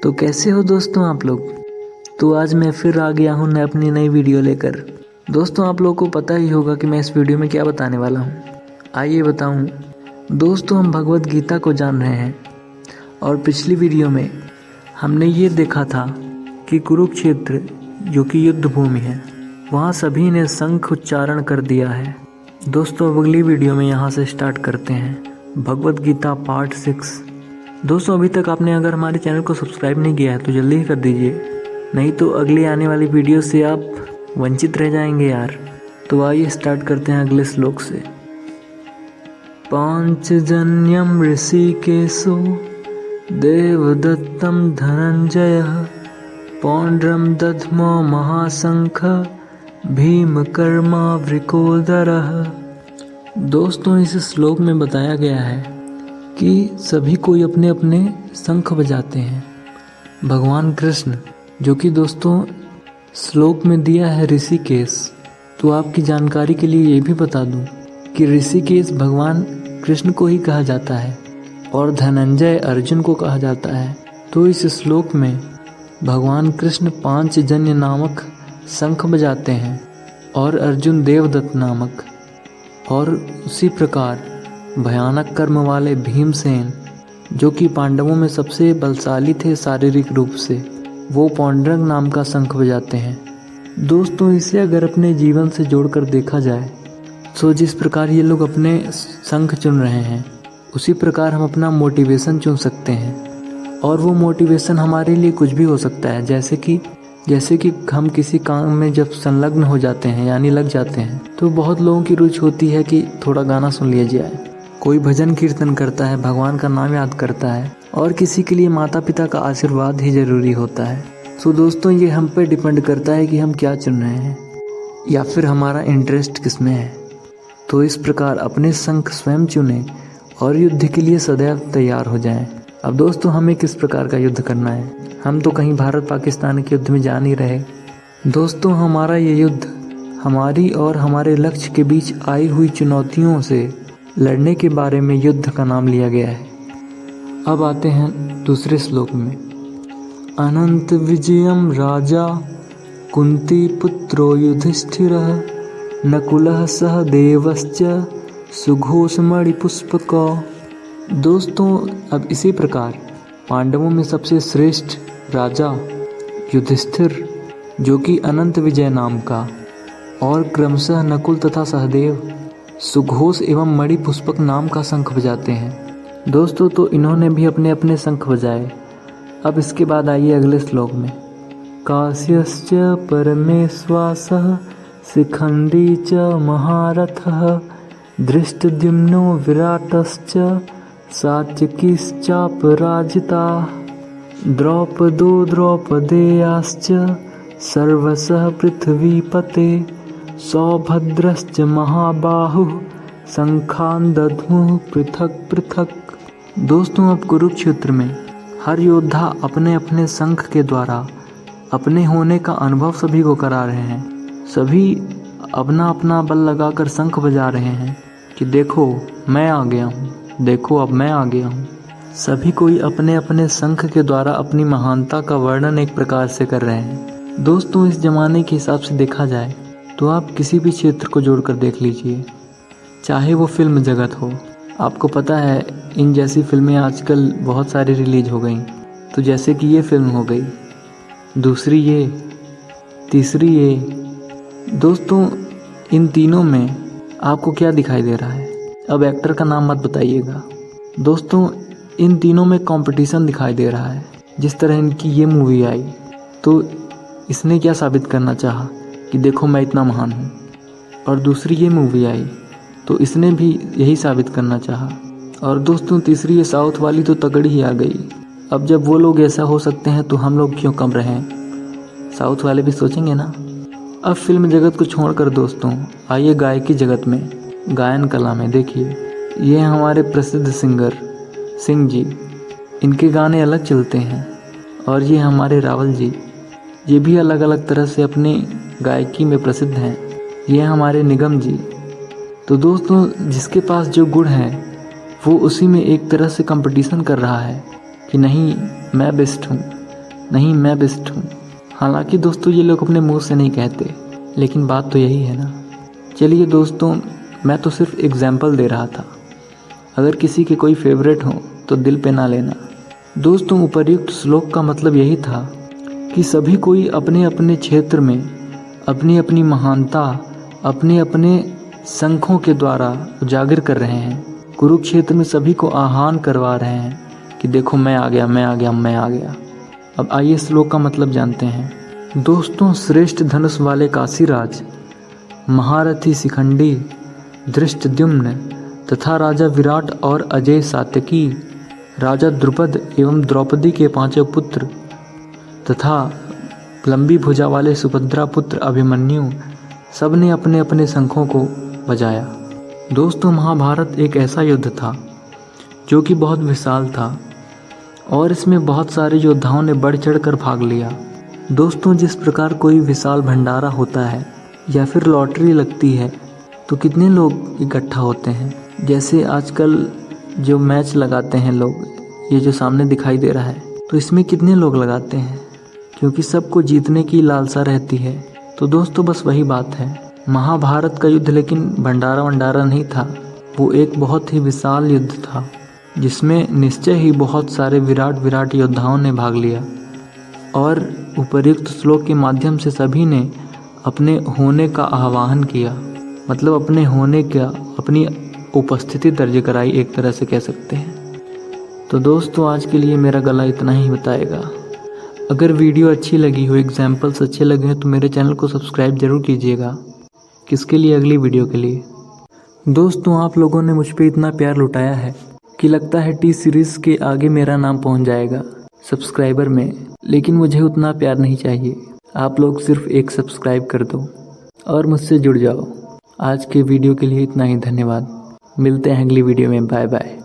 तो कैसे हो दोस्तों आप लोग। तो आज मैं फिर आ गया हूँ अपनी नई वीडियो लेकर। दोस्तों आप लोगों को पता ही होगा कि मैं इस वीडियो में क्या बताने वाला हूँ। आइए बताऊँ। दोस्तों हम भगवत गीता को जान रहे हैं और पिछली वीडियो में हमने ये देखा था कि कुरुक्षेत्र जो कि युद्ध भूमि है वहाँ सभी ने शंख उच्चारण कर दिया है। दोस्तों अब अगली वीडियो में यहाँ से स्टार्ट करते हैं भगवत गीता पार्ट 6। दोस्तों अभी तक आपने अगर हमारे चैनल को सब्सक्राइब नहीं किया है तो जल्दी ही कर दीजिए, नहीं तो अगली आने वाली वीडियो से आप वंचित रह जाएंगे यार। तो आइए स्टार्ट करते हैं अगले श्लोक से। पांचजन्यम ऋषिकेशो देवदत्तम धनंजयः पौंड्रम दध्मो महाशंख भीमकर्मा वृकोदरः। दोस्तों इस श्लोक में बताया गया है कि सभी कोई अपने अपने शंख बजाते हैं। भगवान कृष्ण जो कि दोस्तों श्लोक में दिया है ऋषिकेश। तो आपकी जानकारी के लिए ये भी बता दूं कि ऋषिकेश भगवान कृष्ण को ही कहा जाता है और धनंजय अर्जुन को कहा जाता है। तो इस श्लोक में भगवान कृष्ण पांचजन्य नामक शंख बजाते हैं और अर्जुन देवदत्त नामक, और उसी प्रकार भयानक कर्म वाले भीमसेन जो कि पांडवों में सबसे बलशाली थे शारीरिक रूप से, वो पौंड्रक नाम का शंख बजाते हैं। दोस्तों इसे अगर अपने जीवन से जोड़कर देखा जाए तो जिस प्रकार ये लोग अपने शंख चुन रहे हैं उसी प्रकार हम अपना मोटिवेशन चुन सकते हैं। और वो मोटिवेशन हमारे लिए कुछ भी हो सकता है, जैसे कि हम किसी काम में जब संलग्न हो जाते हैं यानी लग जाते हैं तो बहुत लोगों की रुचि होती है कि थोड़ा गाना सुन लिया जाए, कोई भजन कीर्तन करता है, भगवान का नाम याद करता है, और किसी के लिए माता पिता का आशीर्वाद ही जरूरी होता है। तो दोस्तों ये हम पे डिपेंड करता है कि हम क्या चुन रहे हैं या फिर हमारा इंटरेस्ट किस में है। तो इस प्रकार अपने शंख स्वयं चुनें और युद्ध के लिए सदैव तैयार हो जाएं। अब दोस्तों हमें किस प्रकार का युद्ध करना है, हम तो कहीं भारत पाकिस्तान के युद्ध में जा नहीं रहे। दोस्तों हमारा ये युद्ध हमारी और हमारे लक्ष्य के बीच आई हुई चुनौतियों से लड़ने के बारे में युद्ध का नाम लिया गया है। अब आते हैं दूसरे श्लोक में। अनंत विजयम राजा कुंती पुत्रो युधिष्ठिरः नकुलः सह देवश्च सुघोषमणि पुष्पको। दोस्तों अब इसी प्रकार पांडवों में सबसे श्रेष्ठ राजा युधिष्ठिर जो कि अनंत विजय नाम का, और क्रमशः नकुल तथा सहदेव सुघोष एवं मणि पुष्पक नाम का शंख बजाते हैं। दोस्तों तो इन्होंने भी अपने अपने शंख बजाए। अब इसके बाद आइए अगले श्लोक में। काश्यश्च परमेश्वासः शिखंडी च महारथः धृष्टद्युम्नो विराटश्च सात्यकिश्चापराजिताः द्रौपदो द्रौपदेयाश्च सर्वशः पृथ्वीपते सौभद्रश्च महाबाहुः शंखान् दध्मुः पृथक पृथक। दोस्तों अब कुरुक्षेत्र में हर योद्धा अपने अपने शंख के द्वारा अपने होने का अनुभव सभी को करा रहे हैं। सभी अपना अपना बल लगाकर शंख बजा रहे हैं कि देखो मैं आ गया हूँ, देखो अब मैं आ गया हूँ। सभी कोई अपने अपने शंख के द्वारा अपनी महानता का वर्णन एक प्रकार से कर रहे हैं। दोस्तों इस जमाने के हिसाब से देखा जाए तो आप किसी भी क्षेत्र को जोड़कर देख लीजिए, चाहे वो फिल्म जगत हो। आपको पता है इन जैसी फिल्में आजकल बहुत सारी रिलीज हो गई। तो जैसे कि ये फिल्म हो गई, दूसरी ये, तीसरी ये। दोस्तों इन तीनों में आपको क्या दिखाई दे रहा है? अब एक्टर का नाम मत बताइएगा। दोस्तों इन तीनों में कंपटीशन दिखाई दे रहा है। जिस तरह इनकी ये मूवी आई तो इसने क्या साबित करना चाहा कि देखो मैं इतना महान हूँ, और दूसरी ये मूवी आई तो इसने भी यही साबित करना चाहा। और दोस्तों तीसरी ये साउथ वाली तो तगड़ी ही आ गई। अब जब वो लोग ऐसा हो सकते हैं तो हम लोग क्यों कम रहें? साउथ वाले भी सोचेंगे ना। अब फिल्म जगत को छोड़कर दोस्तों आइए गायकी जगत में, गायन कला में। देखिए ये हमारे प्रसिद्ध सिंगर सिंह जी, इनके गाने अलग चलते हैं। और ये हमारे रावल जी, ये भी अलग अलग तरह से अपनी गायकी में प्रसिद्ध हैं। ये हमारे निगम जी। तो दोस्तों जिसके पास जो गुण है वो उसी में एक तरह से कंपटीशन कर रहा है कि नहीं मैं बेस्ट हूँ, नहीं मैं बेस्ट हूँ। हालांकि दोस्तों ये लोग अपने मुंह से नहीं कहते, लेकिन बात तो यही है ना। चलिए दोस्तों, मैं तो सिर्फ एग्जाम्पल दे रहा था। अगर किसी के कोई फेवरेट हो तो दिल पे ना लेना। दोस्तों, उपर्युक्त श्लोक का मतलब यही था कि सभी कोई अपने अपने क्षेत्र में अपनी अपनी महानता अपने अपने शंखों के द्वारा उजागर कर रहे हैं। कुरुक्षेत्र में सभी को आह्वान करवा रहे हैं कि देखो मैं आ गया, मैं आ गया, मैं आ गया। अब आइए श्लोक का मतलब जानते हैं। दोस्तों, श्रेष्ठ धनुष वाले काशीराज, महारथी शिखंडी धृष्टद्युम्न तथा राजा विराट और अजय सात्यकी, राजा द्रुपद एवं द्रौपदी के 5 पुत्र तथा लंबी भुजा वाले सुभद्रा पुत्र अभिमन्यु, सब ने अपने अपने शंखों को बजाया। दोस्तों, महाभारत एक ऐसा युद्ध था जो कि बहुत विशाल था और इसमें बहुत सारे योद्धाओं ने बढ़ चढ़ कर भाग लिया। दोस्तों, जिस प्रकार कोई विशाल भंडारा होता है या फिर लॉटरी लगती है तो कितने लोग इकट्ठा होते हैं। जैसे आजकल जो मैच लगाते हैं लोग, ये जो सामने दिखाई दे रहा है, तो इसमें कितने लोग लगाते हैं, क्योंकि सबको जीतने की लालसा रहती है। तो दोस्तों, बस वही बात है। महाभारत का युद्ध लेकिन भंडारा वंडारा नहीं था, वो एक बहुत ही विशाल युद्ध था जिसमें निश्चय ही बहुत सारे विराट योद्धाओं ने भाग लिया। और उपर्युक्त श्लोक के माध्यम से सभी ने अपने होने का आह्वान किया, मतलब अपने होने का, अपनी उपस्थिति दर्ज कराई, एक तरह से कह सकते हैं। तो दोस्तों, आज के लिए मेरा गला इतना ही बताएगा। अगर वीडियो अच्छी लगी हो, एग्जाम्पल्स अच्छे लगे हैं तो मेरे चैनल को सब्सक्राइब जरूर कीजिएगा। किसके लिए? अगली वीडियो के लिए। दोस्तों, आप लोगों ने मुझ पर इतना प्यार लुटाया है कि लगता है टी सीरीज़ के आगे मेरा नाम पहुंच जाएगा सब्सक्राइबर में, लेकिन मुझे उतना प्यार नहीं चाहिए। आप लोग सिर्फ एक सब्सक्राइब कर दो और मुझसे जुड़ जाओ। आज के वीडियो के लिए इतना ही, धन्यवाद। मिलते हैं अगली वीडियो में, बाय बाय।